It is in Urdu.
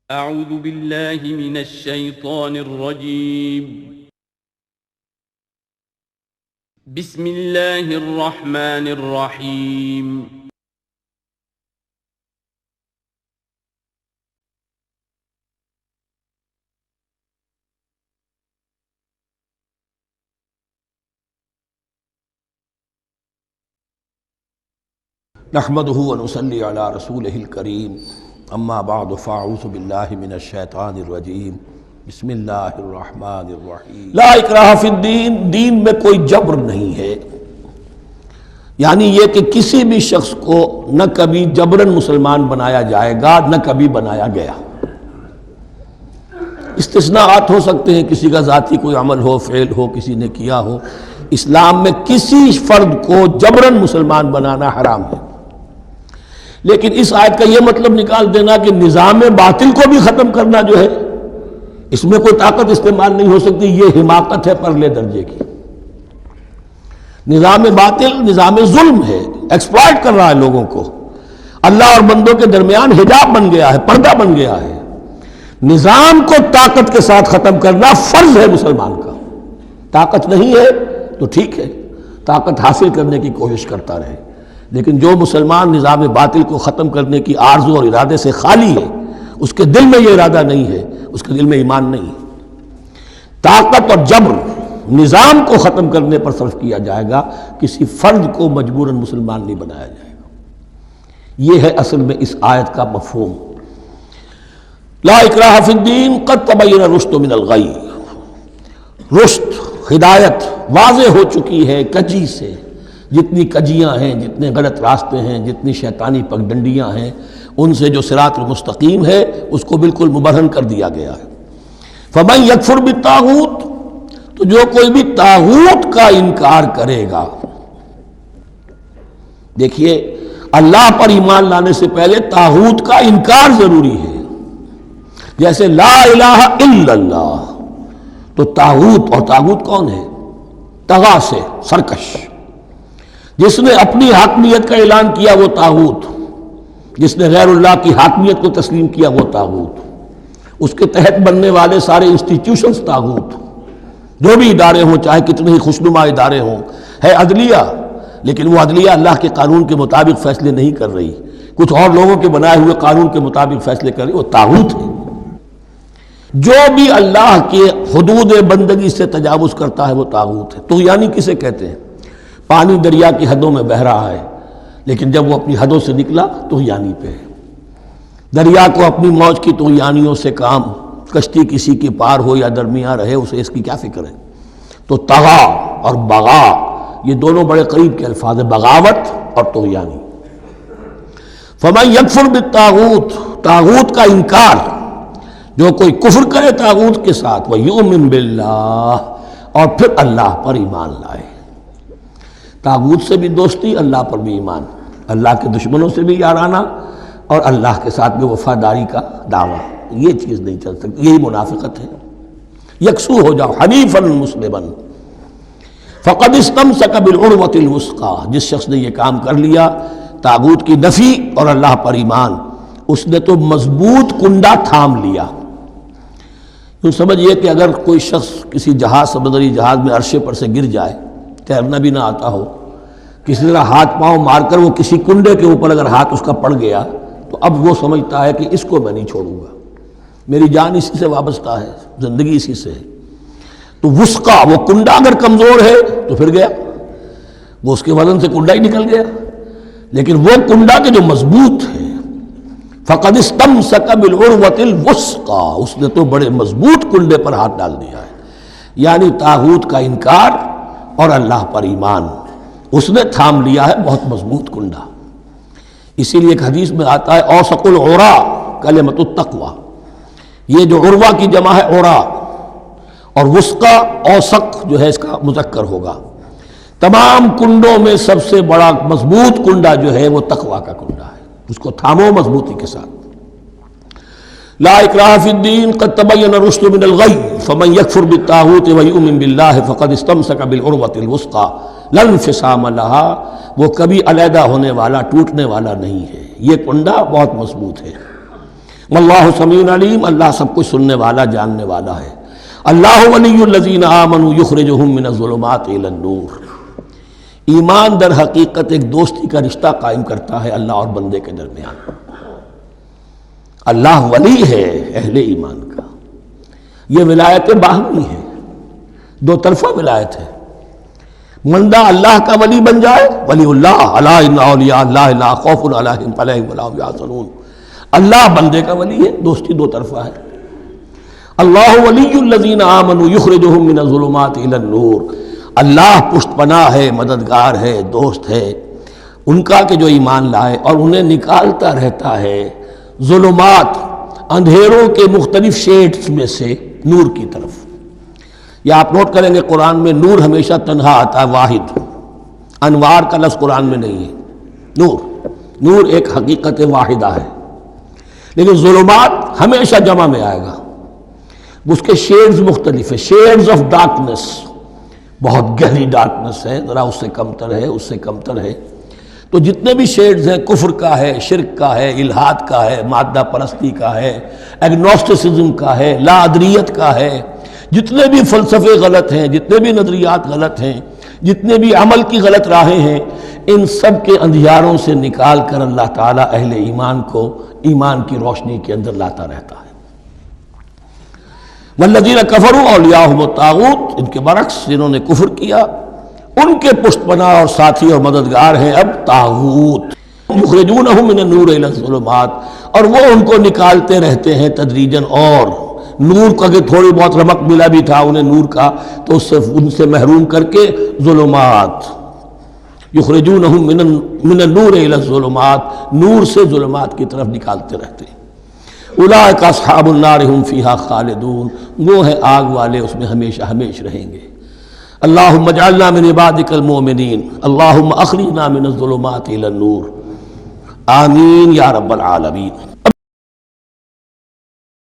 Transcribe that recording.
اعوذ باللہ من الشیطان الرجیم بسم اللہ الرحمن الرحیم نحمده ونصلي على رسوله الكريم اما بعد فاعوذ بالله من الشیطان الرجیم بسم اللہ الرحمن الرحیم لا اکراہ فی الدین، دین میں کوئی جبر نہیں ہے، یعنی یہ کہ کسی بھی شخص کو نہ کبھی جبراً مسلمان بنایا جائے گا نہ کبھی بنایا گیا۔ استثناءات ہو سکتے ہیں، کسی کا ذاتی کوئی عمل ہو، فعل ہو، کسی نے کیا ہو۔ اسلام میں کسی فرد کو جبراً مسلمان بنانا حرام ہے، لیکن اس آیت کا یہ مطلب نکال دینا کہ نظام باطل کو بھی ختم کرنا جو ہے اس میں کوئی طاقت استعمال نہیں ہو سکتی، یہ حماقت ہے پرلے درجے کی۔ نظام باطل نظام ظلم ہے، ایکسپلائٹ کر رہا ہے لوگوں کو، اللہ اور بندوں کے درمیان حجاب بن گیا ہے، پردہ بن گیا ہے۔ نظام کو طاقت کے ساتھ ختم کرنا فرض ہے مسلمان کا۔ طاقت نہیں ہے تو ٹھیک ہے، طاقت حاصل کرنے کی کوشش کرتا رہے، لیکن جو مسلمان نظام باطل کو ختم کرنے کی آرزو اور ارادے سے خالی ہے، اس کے دل میں یہ ارادہ نہیں ہے، اس کے دل میں ایمان نہیں ہے۔ طاقت اور جبر نظام کو ختم کرنے پر صرف کیا جائے گا، کسی فرد کو مجبوراً مسلمان نہیں بنایا جائے گا۔ یہ ہے اصل میں اس آیت کا مفہوم۔ لا اکراہ فی الدین قد تبین الرشد من الغی، رشد ہدایت واضح ہو چکی ہے کجی سے۔ جتنی کجیاں ہیں، جتنے غلط راستے ہیں، جتنی شیطانی پگڈنڈیاں ہیں، ان سے جو صراط المستقیم ہے اس کو بالکل مبرہن کر دیا گیا ہے۔ فمن یکفر بالطاغوت، تو جو کوئی بھی طاغوت کا انکار کرے گا، دیکھیے اللہ پر ایمان لانے سے پہلے طاغوت کا انکار ضروری ہے۔ جیسے لا الہ الا اللہ، تو طاغوت، اور طاغوت کون ہے؟ طغا سے سرکش، جس نے اپنی حاکمیت کا اعلان کیا وہ طاغوت، جس نے غیر اللہ کی حاکمیت کو تسلیم کیا وہ طاغوت، اس کے تحت بننے والے سارے انسٹیٹیوشنز طاغوت، جو بھی ادارے ہوں، چاہے کتنے ہی خوشنما ادارے ہوں۔ ہے عدلیہ، لیکن وہ عدلیہ اللہ کے قانون کے مطابق فیصلے نہیں کر رہی، کچھ اور لوگوں کے بنائے ہوئے قانون کے مطابق فیصلے کر رہی، وہ طاغوت ہے۔ جو بھی اللہ کے حدود بندگی سے تجاوز کرتا ہے وہ طاغوت ہے۔ تو یعنی کسے کہتے ہیں؟ پانی دریا کی حدوں میں بہہ رہا ہے، لیکن جب وہ اپنی حدوں سے نکلا تو یعنی پہ ہے۔ دریا کو اپنی موج کی تو یانیوں سے کام، کشتی کسی کی پار ہو یا درمیان رہے اسے اس کی کیا فکر ہے۔ تو طغا اور بغا یہ دونوں بڑے قریب کے الفاظ ہیں، بغاوت اور طغیانی۔ فمن یکفر بالطاغوت، طاغوت کا انکار، جو کوئی کفر کرے طاغوت کے ساتھ، ویؤمن باللہ، اور پھر اللہ پر ایمان لائے۔ طاغوت سے بھی دوستی، اللہ پر بھی ایمان، اللہ کے دشمنوں سے بھی یارانہ، اور اللہ کے ساتھ بھی وفاداری کا دعویٰ، یہ چیز نہیں چل سکتی، یہی منافقت ہے۔ یکسو ہو جاؤ، حنیفا مسلما فقد استمسک بالعروۃ الوثقی، جس شخص نے یہ کام کر لیا، طاغوت کی نفی اور اللہ پر ایمان، اس نے تو مضبوط کنڈا تھام لیا۔ یوں سمجھئے کہ اگر کوئی شخص کسی جہاز، سمندری جہاز میں عرشے پر سے گر جائے، تیرنا بھی نہ آتا ہو، کسی طرح ہاتھ پاؤں مار کر وہ کسی کنڈے کے اوپر اگر ہاتھ اس کا پڑ گیا تو اب وہ سمجھتا ہے کہ اس کو میں نہیں چھوڑوں گا، میری جان اسی سے وابستہ ہے، زندگی اسی سے ہے۔ تو وثقہ، وہ کنڈا اگر کمزور ہے تو پھر گیا، وہ اس کے وزن سے کنڈا ہی نکل گیا، لیکن وہ کنڈا کہ جو مضبوط ہے، فقد استمسک بالعروۃ الوثقی، اس نے تو بڑے مضبوط کنڈے پر ہاتھ ڈال دیا ہے۔ یعنی طاغوت کا انکار اور اللہ پر ایمان، اس نے تھام لیا ہے بہت مضبوط کنڈا۔ اسی لیے ایک حدیث میں آتا ہے اوثق العرا کلمۃ التقوی، یہ جو عروہ کی جمع ہے عرا، اور وثقہ اوثق جو ہے اس کا مذکر ہوگا۔ تمام کنڈوں میں سب سے بڑا مضبوط کنڈا جو ہے وہ تقوی کا کنڈا ہے، اس کو تھامو مضبوطی کے ساتھ۔ لا اکراہ فی الدین قد تبین الرشد من الغی فمن یکفر بالطاغوت ویؤمن باللہ فقد استمسک بالعروۃ الوثقی لا انفصام لها، وہ کبھی علیحدہ ہونے والا، ٹوٹنے والا نہیں ہے، یہ کنڈا بہت مضبوط ہے۔ واللہ سمیع علیم، اللہ سب کچھ سننے والا جاننے والا ہے۔ اللہ ولی الذین آمنوا یخرجہم من الظلمات الی النور، ایمان در حقیقت ایک دوستی کا رشتہ قائم کرتا ہے اللہ اور بندے کے درمیان۔ اللہ ولی ہے اہل ایمان کا، یہ ولایت باہمی ہے، دو طرفہ ولایت ہے۔ بندہ اللہ کا ولی بن جائے، ولی اللہ، الا ان اولیاء اللہ لا خوف علیہم ولا هم یحزنون، اللہ بندے کا ولی ہے، دوستی دو طرفہ ہے۔ اللہ ولی الذین آمنوا یخرجہم من الظلمات الی النور، اللہ پشت پناہ ہے، مددگار ہے، دوست ہے ان کا کہ جو ایمان لائے اور انہیں نکالتا رہتا ہے ظلمات، اندھیروں کے مختلف شیڈز میں سے نور کی طرف۔ یہ آپ نوٹ کریں گے قرآن میں نور ہمیشہ تنہا آتا ہے، واحد، انوار کا لفظ قرآن میں نہیں ہے۔ نور ایک حقیقت واحدہ ہے، لیکن ظلمات ہمیشہ جمع میں آئے گا، اس کے شیڈز مختلف ہیں، شیڈز آف ڈارکنس، بہت گہری ڈارکنس ہے، ذرا اس سے کمتر ہے، اس سے کمتر ہے۔ تو جتنے بھی شیڈز ہیں، کفر کا ہے، شرک کا ہے، الحاد کا ہے، مادہ پرستی کا ہے، ایگنوسٹسزم کا ہے، لا ادریت کا ہے، جتنے بھی فلسفے غلط ہیں، جتنے بھی نظریات غلط ہیں، جتنے بھی عمل کی غلط راہیں ہیں، ان سب کے اندھیاروں سے نکال کر اللہ تعالیٰ اہل ایمان کو ایمان کی روشنی کے اندر لاتا رہتا ہے۔ والذین کفروا اولیاءہم الطاغوت، ان کے برعکس جنہوں نے کفر کیا ان کے پشت پناہ اور ساتھی اور مددگار ہیں اب طاغوت۔ یخرجونہم من النور الی الظلمات، اور وہ ان کو نکالتے رہتے ہیں تدریجاً، اور نور کا کہ تھوڑی بہت رمق ملا بھی تھا انہیں نور کا تو ان سے محروم کر کے ظلمات، یخرجونہم من النور الی الظلمات، نور سے ظلمات کی طرف نکالتے رہتے ہیں۔ اولئک اصحاب النار هم فیہا خالدون، وہ ہیں آگ والے، اس میں ہمیشہ ہمیش رہیں گے۔ اللہم اجعلنا من عبادک المؤمنین، اللہم اخرجنا من الظلمات الی النور، آمین یا رب العالمین۔